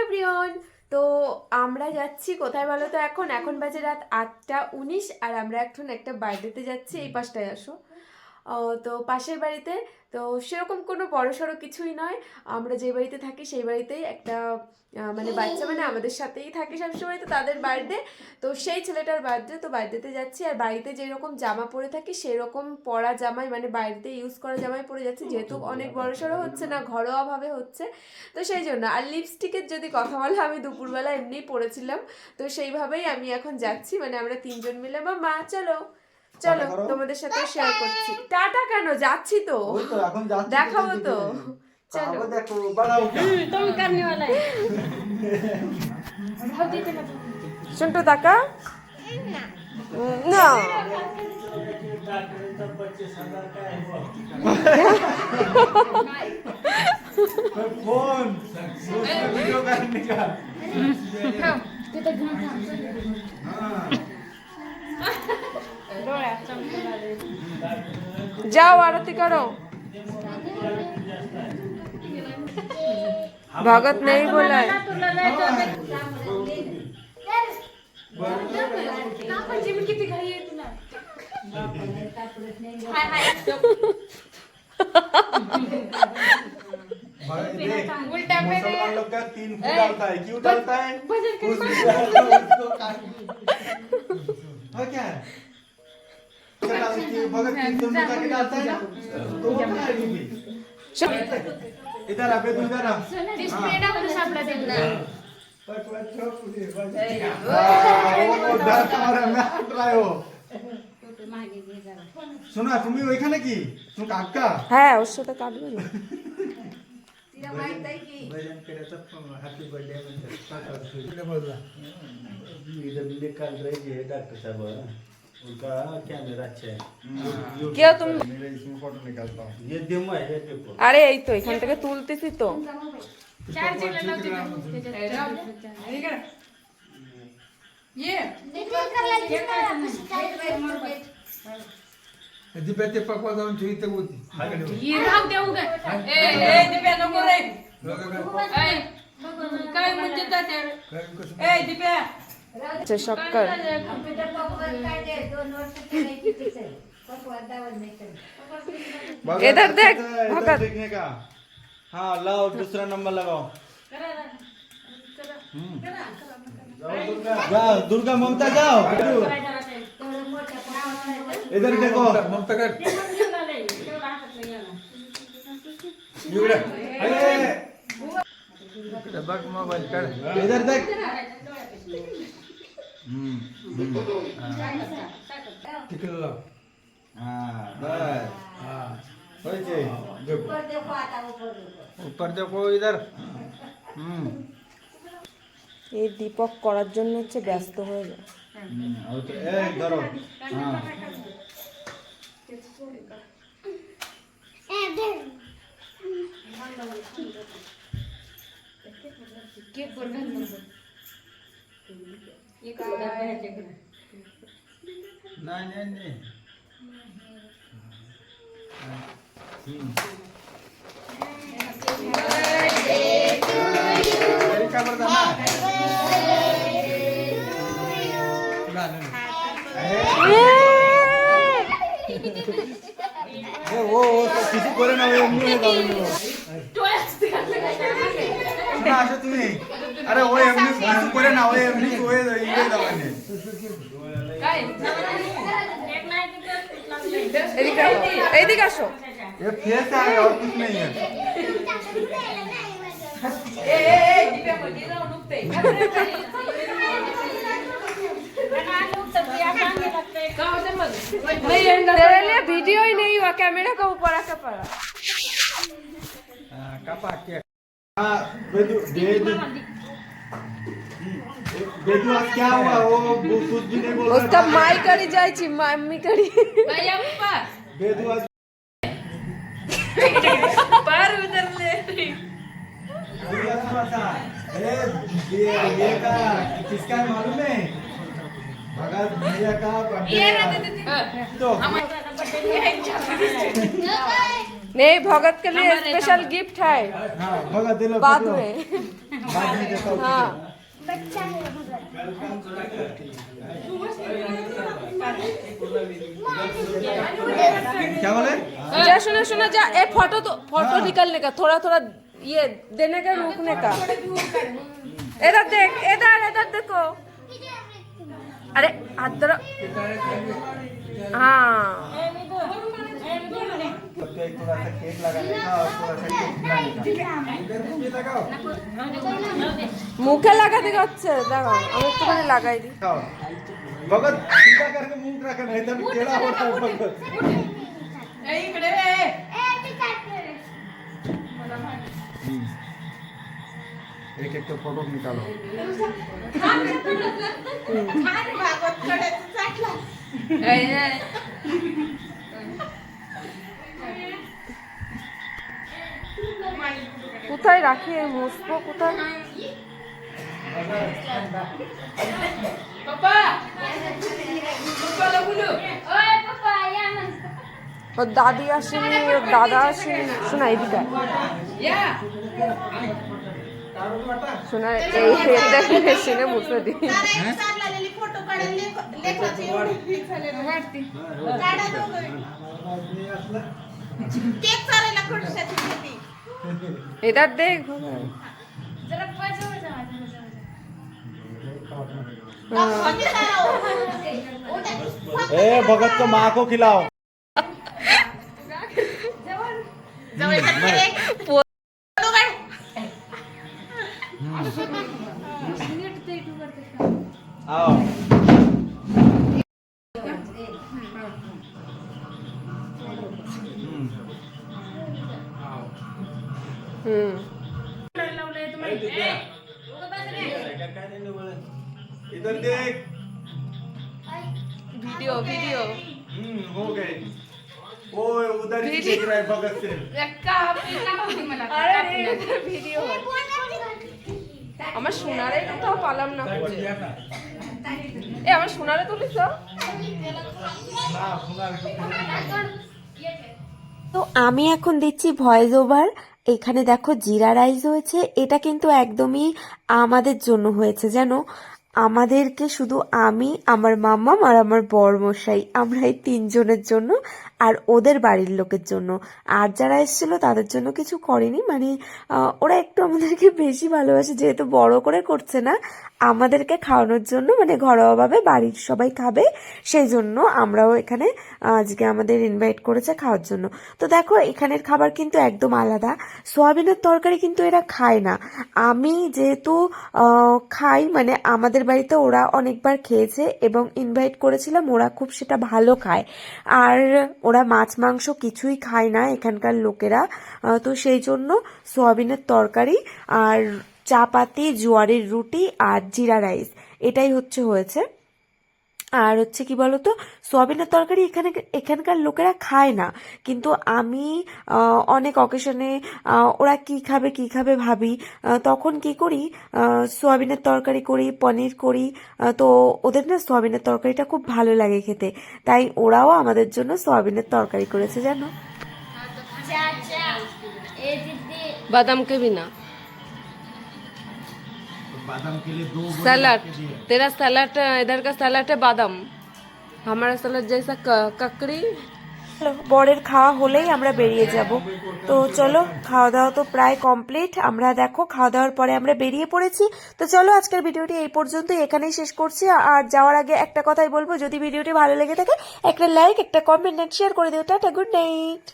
Everyone. তো আমরা যাচ্ছি কোথায় বলো তো? এখন এখন বাজে রাত 8:19 আর আমরা এখন একটা বার্থডেতে যাচ্ছি। এই পাশটায় আসো। তো পাশের বাড়িতে। তো সেরকম কোনো বড়সড় কিছুই নয়, আমরা যে বাড়িতে থাকি সেই বাড়িতেই একটা মানে বাচ্চা মানে আমাদের সাথেই থাকে সবসময়, তো তাদের বার্থডে। তো সেই ছেলেটার বার্থডে, তো বার্থডেতে যাচ্ছি। আর বাড়িতে যেরকম জামা পরে থাকি সেরকম পরা জামাই মানে বাড়িতে ইউজ করা জামাই পরে যাচ্ছি, যেহেতু অনেক বড়সড় হচ্ছে না, ঘরোয়াভাবে হচ্ছে, তো সেই জন্য। আর লিপস্টিকের যদি কথা বলে, আমি দুপুরবেলা এমনিই পরেছিলাম, তো সেইভাবেই আমি এখন যাচ্ছি, মানে আমরা তিনজন মিলে। মা চলো চলো, তোমাদের সাথে শেয়ার করছি। টাটা কেন? যাচ্ছি তো, দেখাবো তো, চলো। तुम करने वाला है শুনতো টাকা না फोन वीडियो करने का कितना घंटा যাও আরতি করো। भगत नहीं बोला है। उल्टा पे मुसलमान लोग का 3 फूट डालता है, क्यों डालता है? और क्या है? भगत कीर्तन में जाके डालता है ना, तो वो क्या है भी? इधर आ बेटू, इधर आ। स्प्रेडा मध्ये सापडा देऊ ना वो डर तुम्हारा मैं हट रहा हो। শোনা, তুমি ওইখানে কি তুমি কাকা? হ্যাঁ, ওর সাথে কাটবে না। भजन करायचं हॅपी बर्थडे म्हणतात इधर निकाल रही है डॉक्टर साहब, उनका कैमरा अच्छा है। क्या तुम? मेरे इसमें फोटो निकालता हूँ, ये डेमो है, ये देखो। আরে এই তো এখান থেকে তুলতেছি তো। चार्जिंग लावते ये दिप्या ते पकवा जाऊन ठेवी तर होती ये राहू देऊ ग ए दिप्या नको रे ए काय म्हणते तात्या ए दिप्या আচ্ছা শক্কর इधर देख, भगत। देखने का। हाँ लाओ, दूसरा नंबर लगाओ। जाओ दुर्गा, ममता जाओ। इधर देखो, ममता कर इकडे बघ मोबाईल काढ इधर देख। तिकडे लाव हाँ बस, हाँ होय छै। देखो ऊपर देखो इधर এই দীপক করার জন্য হচ্ছে ব্যস্ত হয়ে যায়। और तो ए धरो। हाँ के पोरगन ये का आहे ते नहीं नहीं नहीं। क्या करता है? वो तो किसी करे ना, वो एमनी में डालूंगा वो। सुना आशा तुम्ही? अरे वो एमनी किसी करे ना, वो एमनी वो ये डालने। काय एक नाही এইদিকে আসো। ये फेस है और कुछ नहीं है। दिप्या मध्ये जाऊ नुकते तेरे लिए वीडियो ही नहीं हुआ, कैमरा का ऊपर आके पड़ा। कपा के हाँ बेदू बेदू बेदू आज क्या हुआ? वो कुछ भी नहीं बोल रहा। उसका माई करी जायची, मम्मी करी बायप्पा बेदू आज पार उतरले ये का किसका है मालूम है? भगत भैया का बर्थडे। तो नहीं भगत के लिए स्पेशल गिफ्ट है हाँ भगत दिलो बाद में बाद में देता हूँ हाँ क्या बोले जा सुना सुना जा एक फोटो तो फोटो निकलने का थोड़ा थोड़ा ये देने का रुकने का इधर देख इधर देखो अरे हाथ हाँ तो एक थोड़ा सा केक लगाने का और थोड़ा सा केक खिलाने का মুখে লাগাতে হচ্ছে দেখো আমি একটুখানি লাগাই দিই खाओ भगत सीधा करके मुंह रखा नहीं तो टेढ़ा हो रहा है भगत ए इकडे एक एक तो फोटो निकालो কোথায় রাখি এই মুসবো কোথায় पप्पा पप्पा बोलो ओए पप्पा या मन ওর দাদি আসেনি ওর দাদা আসেনি শোনা এদিকে या শোনা এই দেখে এসে মুছে দিই फोटो काढले लेकराची एवढी फीस झालेली वाटते काढा दोघं केक चालायला खुर्शाची होती এটার দেখ जरा पैसे वजा वजा ए भगत को माँ को खिलाओ आओ হুম इधर देख ভিডিও ভিডিও हो गए ओए उधर ही देख रहा है भगत से का होती मला আরে ভিডিও আমার সোনারে কোথাও পালাম না এ আমার সোনারে তুলিস हाँ सुना তো আমি এখন দিচ্ছি ভয়েস ওভার এখানে দেখো জিরা রাইস হয়েছে এটা কিন্তু একদমই আমাদের জন্য হয়েছে জানো আমাদেরকে শুধু আমি আমার মাম্মাম আর আমার বরমশাই আমরা এই তিনজনের জন্য আর ওদের বাড়ির লোকের জন্য আর যারা এসেছিল তাদের জন্য কিছু করেনি মানে ওরা একটু আমাদেরকে বেশি ভালোবাসে যেহেতু বড় করে করছে না আমাদেরকে খাওয়ানোর জন্য মানে ঘরোয়াভাবে বাড়ির সবাই খাবে সেই জন্য আমরাও এখানে আজকে আমাদের ইনভাইট করেছে খাওয়ার জন্য তো দেখো এখানের খাবার কিন্তু একদম আলাদা সোয়াবিনের তরকারি কিন্তু এরা খায় না আমি যেহেতু খাই মানে আমাদের বাড়িতে ওরা অনেকবার খেয়েছে এবং ইনভাইট করেছিলাম ওরা খুব সেটা ভালো খায় আর ওরা মাছ মাংস কিছুই খায় না এখানকার লোকেরা তো সেই জন্য সোয়াবিনের তরকারি আর চাপাতি জোয়ারের রুটি আর জিরা রাইস এটাই হয়েছে আর হচ্ছে কি বলতো সোয়াবিনের তরকারি এখানকার লোকেরা খায় না কিন্তু আমি অনেক অকেশনে ওরা কি খাবে ভাবি তখন কি করি সোয়াবিনের তরকারি করি পনির করি তো ওদের না সোয়াবিনের তরকারিটা খুব ভালো লাগে খেতে তাই ওরাও আমাদের জন্য সোয়াবিনের তরকারি করেছে জানো বাদাম কে বিনা बादाम के लिए दो सलाद तेरा सलाद इधर का सलाद है बादाम हमारा सलाद जैसा ककड़ी বরের খাওয়া হলেই আমরা বেরিয়ে যাব তো চলো খাওয়া দাওয়া তো প্রায় কমপ্লিট আমরা দেখো খাওয়া দাওয়ার পরে আমরা বেরিয়ে পড়েছি তো চলো আজকের ভিডিওটি এই পর্যন্তই এখানেই শেষ করছি আর যাওয়ার আগে একটা কথাই বলবো যদি ভিডিওটি ভালো লেগে থাকে একটা লাইক একটা কমেন্ট এন্ড শেয়ার করে দিও টাটা গুড নাইট